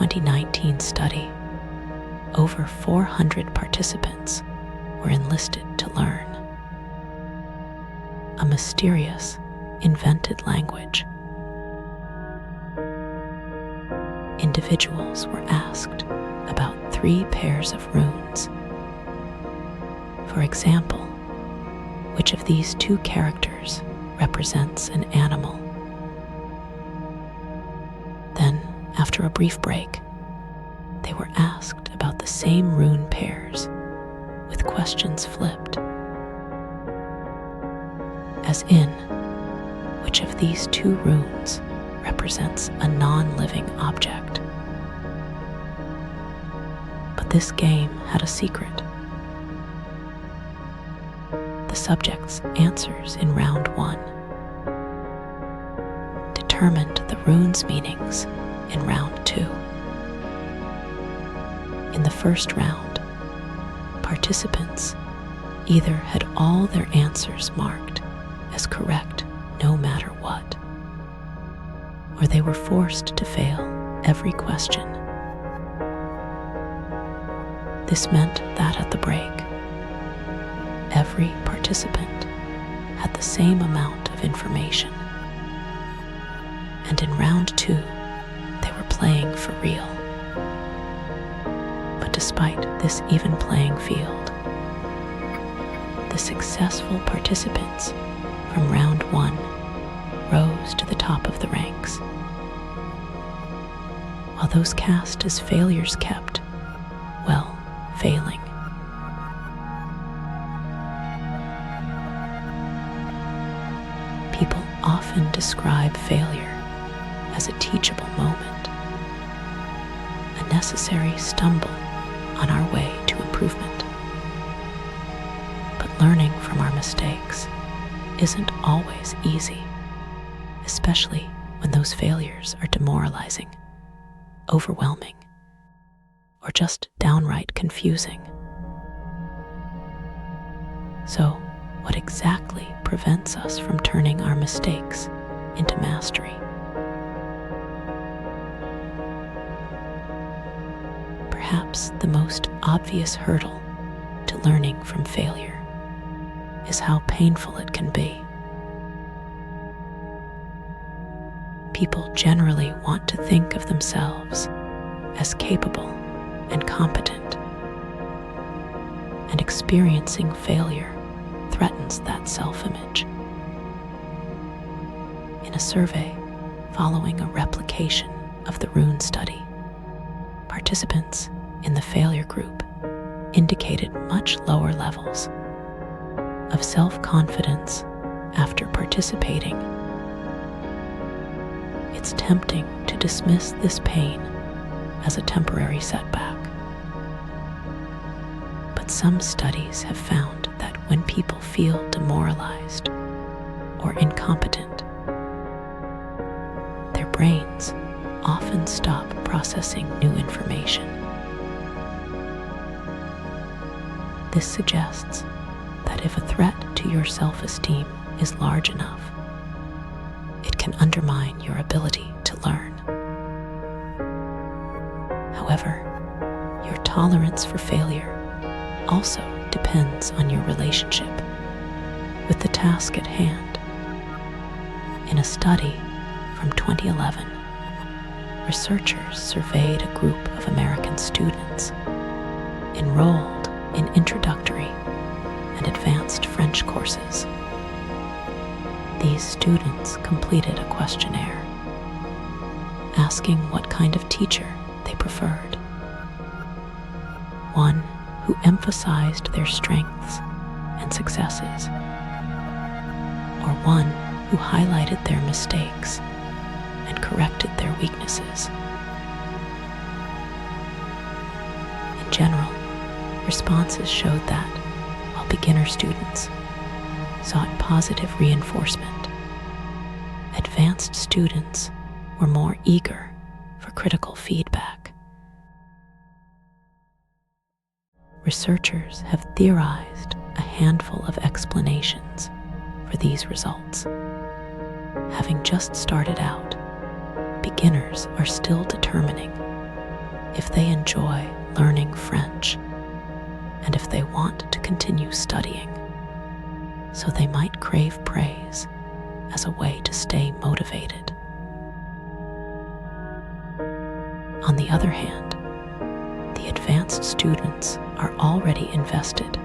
2019 study, over 400 participants were enlisted to learn a mysterious, invented language. Individuals were asked about 3 pairs of runes. For example, which of these 2 characters represents an animal? Then, after a brief break, they were asked about the same rune pairs, with questions flipped. As in, which of these 2 runes represents a non-living object? But this game had a secret. The subjects' answers in round 1 determined the runes' meanings in round 2. In the first round, participants either had all their answers marked as correct no matter what, or they were forced to fail every question. This meant that at the break, every participant had the same amount of information, and in round 2, they were playing for real. But despite this even playing field, the successful participants from round 1 rose to the top of the ranks, while those cast as failures kept, well, failing. People often describe failure as a teachable moment, a necessary stumble on our way to improvement. But learning from our mistakes isn't always easy, especially when those failures are demoralizing, overwhelming, or just downright confusing. So, what exactly prevents us from turning our mistakes into mastery? Perhaps the most obvious hurdle to learning from failure is how painful it can be. People generally want to think of themselves as capable and competent, and experiencing failure threatens that self-image. In a survey following a replication of the rune study, participants in the failure group indicated much lower levels of self-confidence after participating. It's tempting to dismiss this pain as a temporary setback. But some studies have found that when people feel demoralized or incompetent, their brains often stop processing new information. This suggests that if a threat to your self-esteem is large enough, it can undermine your ability to learn. However, your tolerance for failure also depends on your relationship with the task at hand. In a study from 2011, researchers surveyed a group of American students enrolled in introductory and advanced French courses. These students completed a questionnaire asking what kind of teacher they preferred. One who emphasized their strengths and successes, or one who highlighted their mistakes and corrected their weaknesses. In general, responses showed that while beginner students sought positive reinforcement, advanced students were more eager for critical feedback. Researchers have theorized a handful of explanations for these results. Having just started out, beginners are still determining if they enjoy learning French and if they want to continue studying, so they might crave praise as a way to stay motivated. On the other hand, the advanced students are already invested,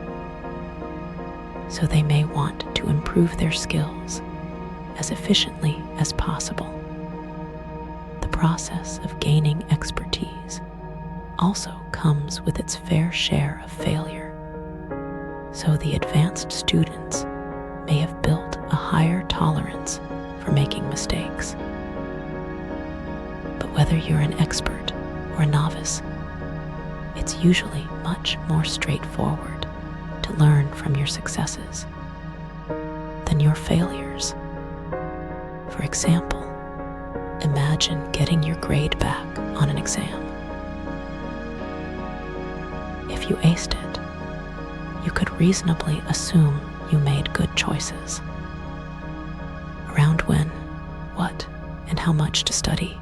so they may want to improve their skills as efficiently as possible. The process of gaining expertise also comes with its fair share of failure, so the advanced students may have built a higher tolerance for making mistakes. But whether you're an expert or a novice, it's usually much more straightforward to learn from your successes than your failures. For example, imagine getting your grade back on an exam. If you aced it, you could reasonably assume you made good choices around when, what, and how much to study,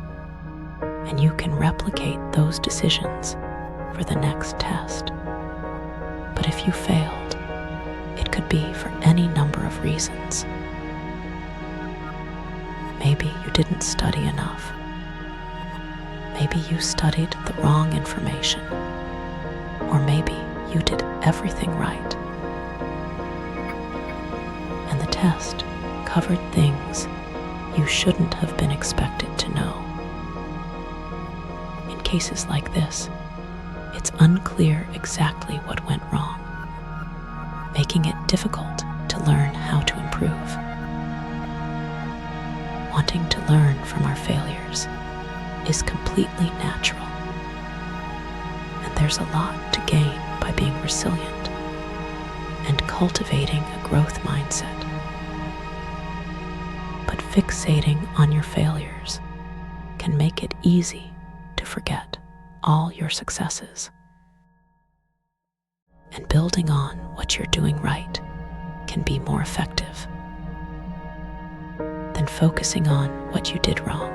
and you can replicate those decisions for the next test. But if you failed, it could be for any number of reasons. Maybe you didn't study enough. Maybe you studied the wrong information. Or maybe you did everything right, and the test covered things you shouldn't have been expected to know. In cases like this, it's unclear exactly what went wrong, making it difficult to learn how to improve. Wanting to learn from our failures is completely natural, and there's a lot to gain by being resilient and cultivating a growth mindset. But fixating on your failures can make it easy to forget all your successes. And building on what you're doing right can be more effective than focusing on what you did wrong.